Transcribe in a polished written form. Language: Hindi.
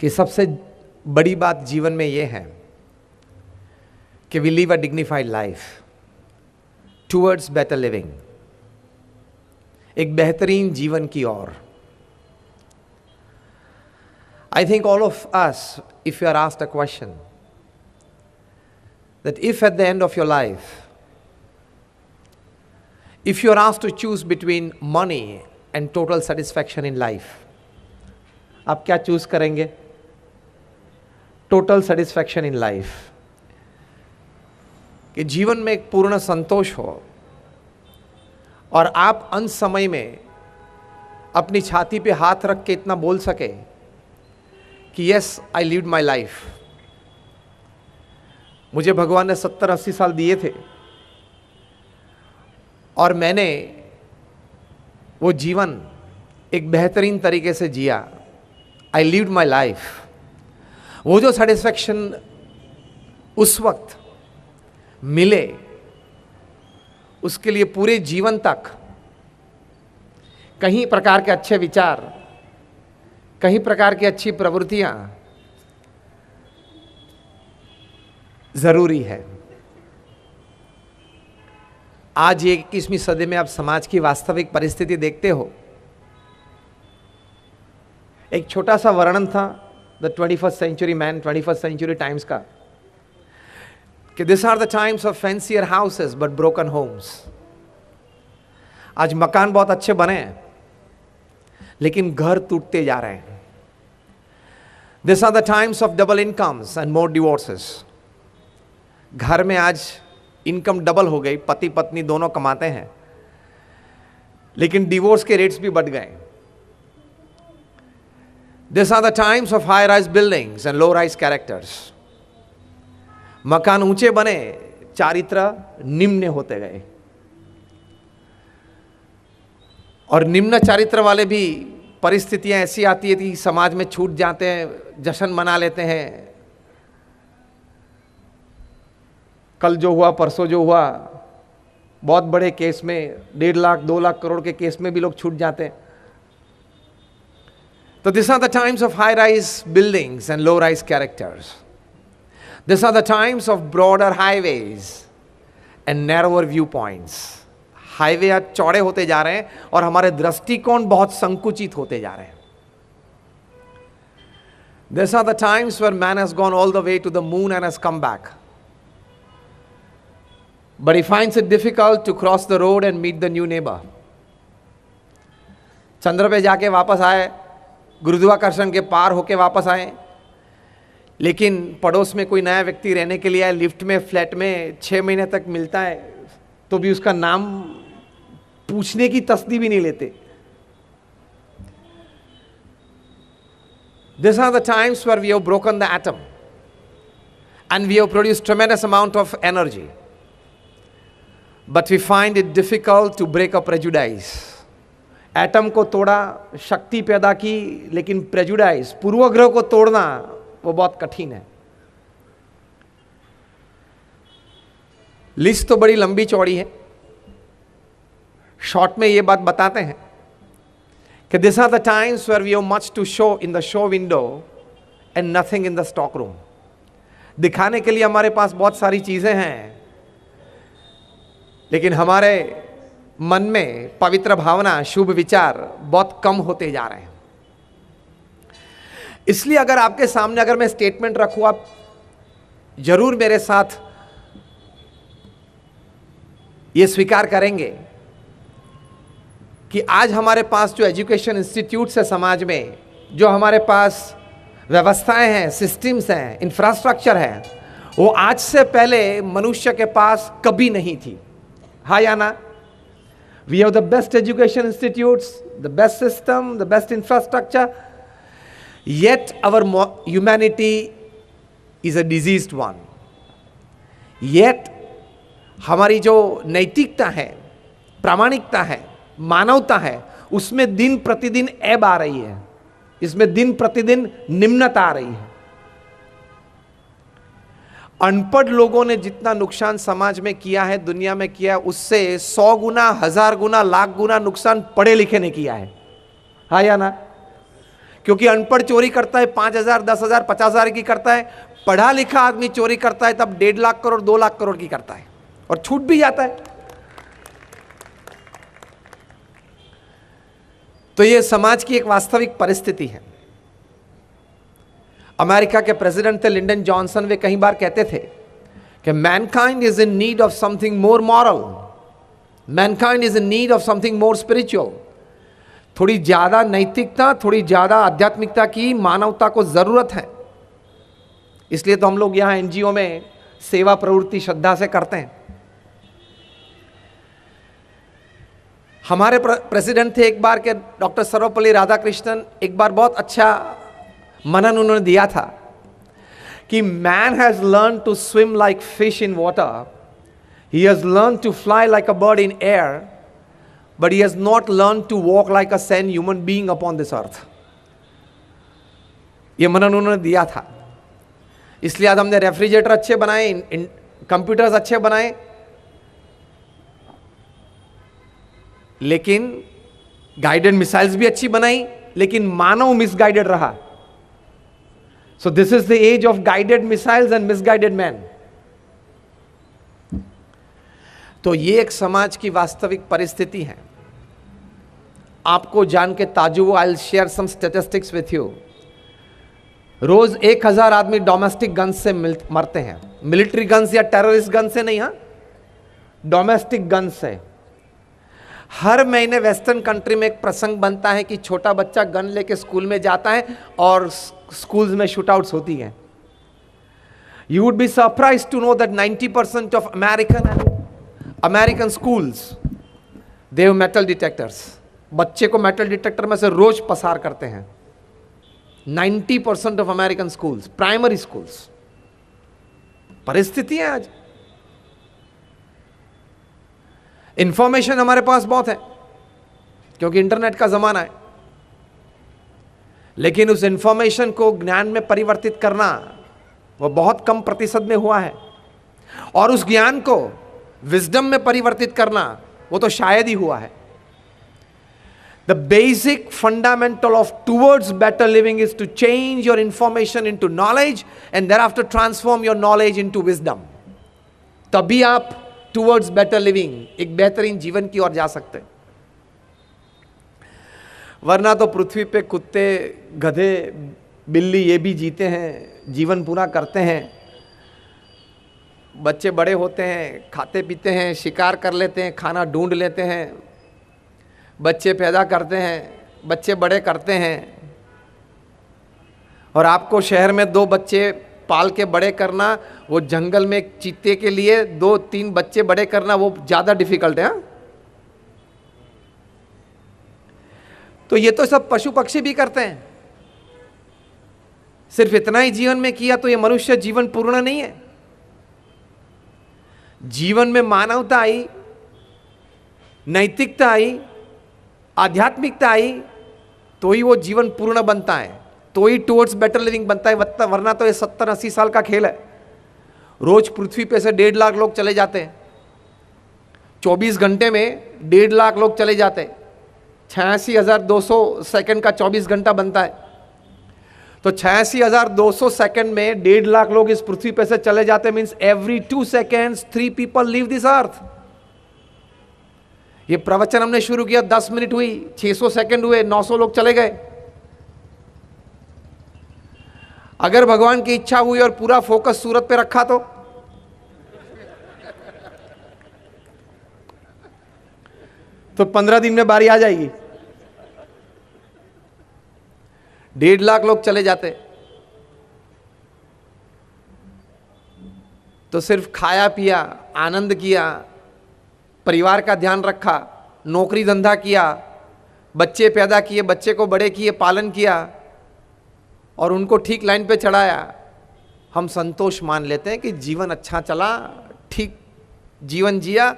कि सबसे बड़ी बात जीवन में यह है कि we live a dignified life towards better living, एक बेहतरीन जीवन की ओर। I think all of us, if you are asked a question, that if at the end of your life, if you are asked to choose between money and total satisfaction in life, आप क्या चूज करेंगे? टोटल सेटिस्फैक्शन इन लाइफ, कि जीवन में एक पूर्ण संतोष हो और आप अंत समय में अपनी छाती पे हाथ रख के इतना बोल सके कि yes I lived my life. मुझे भगवान ने 70-80 साल दिए थे और मैंने वो जीवन एक बेहतरीन तरीके से जिया। I lived my life. वो जो सेटिस्फैक्शन उस वक्त मिले, उसके लिए पूरे जीवन तक कहीं प्रकार के अच्छे विचार, कहीं प्रकार की अच्छी प्रवृत्तियां जरूरी है। आज ये 21वीं सदी में आप समाज की वास्तविक परिस्थिति देखते हो। एक छोटा सा वर्णन था the 21st century man, 21st century times का, कि this are the times of fancier houses but broken homes. आज मकान बहुत अच्छे बने हैं लेकिन घर टूटते जा रहे हैं। This are the times of double incomes and more divorces. घर में आज इनकम डबल हो गई, पति पत्नी दोनों कमाते हैं, लेकिन डिवोर्स के रेट्स भी बढ़ गए। These are the times of high-rise buildings and low-rise characters. मकान ऊंचे बने, चारित्र निम्न होते गए, और निम्न चारित्र वाले भी परिस्थितियां ऐसी आती है कि समाज में छूट जाते हैं, जश्न मना लेते हैं। कल जो हुआ, परसों जो हुआ, बहुत बड़े केस में 1.5 लाख 2 लाख करोड़ के केस में भी लोग छूट जाते हैं। So these are the times of high-rise buildings and low-rise characters. These are the times of broader highways and narrower viewpoints. Highway आज चौड़े होते जा रहे हैं और हमारे दृष्टिकोण बहुत संकुचित होते जा रहे हैं। These are the times where man has gone all the way to the moon and has come back. But he finds it difficult to cross the road and meet the new neighbor. चंद्र पे जाके वापस आए, गुरुत्वाकर्षण के पार होके वापस आए, लेकिन पड़ोस में कोई नया व्यक्ति रहने के लिए आए, लिफ्ट में, फ्लैट में 6 महीने तक मिलता है तो भी उसका नाम पूछने की तसदी भी नहीं लेते। These are the times where we have broken the atom and we have produced tremendous amount of energy, but we find it difficult to break a prejudice. Atom को तोड़ा, शक्ति पैदा की, लेकिन प्रेजुडाइज, पूर्वग्रह को तोड़ना वो बहुत कठिन है। लिस्ट तो बड़ी लंबी चौड़ी है, शॉर्ट में ये बात बताते हैं कि this are the times where we have much to show in the show window and nothing in the stock room. दिखाने के लिए हमारे पास बहुत सारी चीजें हैं, लेकिन हमारे मन में पवित्र भावना, शुभ विचार बहुत कम होते जा रहे हैं। इसलिए अगर आपके सामने अगर मैं स्टेटमेंट रखूं, आप जरूर मेरे साथ ये स्वीकार करेंगे कि आज हमारे पास जो एजुकेशन इंस्टीट्यूट्स है समाज में, जो हमारे पास व्यवस्थाएं हैं, सिस्टम्स हैं, इंफ्रास्ट्रक्चर है, वो आज से पहले मनुष्य के पास कभी नहीं थी। हाँ या ना? We have the best education institutes, the best system, the best infrastructure, yet our humanity is a diseased one. Yet हमारी जो नैतिकता है, प्रामाणिकता है, मानवता है, उसमें दिन प्रतिदिन ऐब आ रही है, इसमें दिन प्रतिदिन निम्नता आ रही है। अनपढ़ लोगों ने जितना नुकसान समाज में किया है, दुनिया में किया है, उससे 100 गुना, 1000 गुना, लाख गुना नुकसान पढ़े लिखे ने किया है। हाँ या ना? क्योंकि अनपढ़ चोरी करता है 5,000, 10,000, 50,000 की करता है, पढ़ा लिखा आदमी चोरी करता है तब 1.5 लाख करोड़, 2 लाख करोड़ की करता है और छूट भी जाता है। तो यह समाज की एक वास्तविक परिस्थिति है। अमेरिका के प्रेसिडेंट थे लिंडन जॉनसन, वे कई बार कहते थे कि Mankind is in need of something more moral, Mankind is in need of something more spiritual. थोड़ी ज्यादा नैतिकता, थोड़ी ज्यादा आध्यात्मिकता की मानवता को जरूरत है। इसलिए तो हम लोग यहां एनजीओ में सेवा प्रवृत्ति श्रद्धा से करते हैं। हमारे प्रेसिडेंट थे एक बार के डॉक्टर सर्वपल्ली राधाकृष्णन, एक बार बहुत अच्छा मनन उन्होंने दिया था कि man has learn to swim like fish in water, he has learn to fly like a bird in air, but he has not learn to walk like a sane human being upon this earth. ये मनन उन्होंने दिया था। इसलिए आज हमने रेफ्रिजरेटर अच्छे बनाए, कंप्यूटर्स अच्छे बनाए, लेकिन गाइडेड मिसाइल्स भी अच्छी बनाई, लेकिन मानव मिसगाइडेड रहा। So this is the age of guided missiles and misguided men. तो ये एक समाज की वास्तविक परिस्थिति है। आपको जान के ताज्जुब, I will share some statistics with you. रोज 1,000 आदमी डोमेस्टिक गन से मरते हैं, मिलिट्री गन्स या टेररिस्ट गन से नहीं, हाँ, डोमेस्टिक गन से। हर महीने वेस्टर्न कंट्री में एक प्रसंग बनता है कि छोटा बच्चा गन लेके स्कूल में जाता है और स्कूल्स में शूटआउट्स होती हैं। You would be surprised to know that 90% of American schools they have metal detectors. बच्चे को मेटल डिटेक्टर में से रोज पसार करते हैं। 90% of American schools, primary schools. परिस्थिति है आज। इंफॉर्मेशन हमारे पास बहुत है क्योंकि इंटरनेट का जमाना है, लेकिन उस इंफॉर्मेशन को ज्ञान में परिवर्तित करना वो बहुत कम प्रतिशत में हुआ है, और उस ज्ञान को विजडम में परिवर्तित करना वो तो शायद ही हुआ है। The basic fundamental of towards better living is to change your information into knowledge and thereafter transform your knowledge into wisdom. तभी आप टूवर्ड्स बेटर लिविंग, एक बेहतरीन जीवन की ओर जा सकते हैं। वरना तो पृथ्वी पे कुत्ते, गधे, बिल्ली ये भी जीते हैं, जीवन पूरा करते हैं। बच्चे बड़े होते हैं, खाते पीते हैं, शिकार कर लेते हैं, खाना ढूंढ लेते हैं, बच्चे पैदा करते हैं, बच्चे बड़े करते हैं। और आपको शहर में 2 बच्चे पाल के बड़े करना, वो जंगल में एक चीते के लिए 2-3 बच्चे बड़े करना वो ज्यादा डिफिकल्ट है। तो ये तो सब पशु पक्षी भी करते हैं। सिर्फ इतना ही जीवन में किया तो ये मनुष्य जीवन पूर्ण नहीं है। जीवन में मानवता आई, नैतिकता आई, आध्यात्मिकता आई, तो ही वो जीवन पूर्ण बनता है, तो ही टुवर्ड्स बेटर लिविंग बनता है। वरना तो ये 70-80 साल का खेल है। रोज पृथ्वी पे से 1.5 लाख लोग चले जाते हैं, 24 घंटे में 1.5 लाख लोग चले जाते हैं। 86,200 सेकंड का 24 घंटा बनता है, तो 86,200 सेकंड में 1.5 लाख लोग इस पृथ्वी पे से चले जाते। Means every 2 seconds 3 people leave this earth. ये प्रवचन हमने शुरू किया, 10 मिनट हुई, 600 सेकंड हुए, 900 लोग चले गए। अगर भगवान की इच्छा हुई और पूरा फोकस सूरत पे रखा तो 15 दिन में बारी आ जाएगी। 1.5 लाख लोग चले जाते तो सिर्फ खाया पिया, आनंद किया, परिवार का ध्यान रखा, नौकरी धंधा किया, बच्चे पैदा किए, बच्चे को बड़े किए, पालन किया और उनको ठीक लाइन पे चढ़ाया। हम संतोष मान लेते हैं कि जीवन अच्छा चला, ठीक जीवन जिया,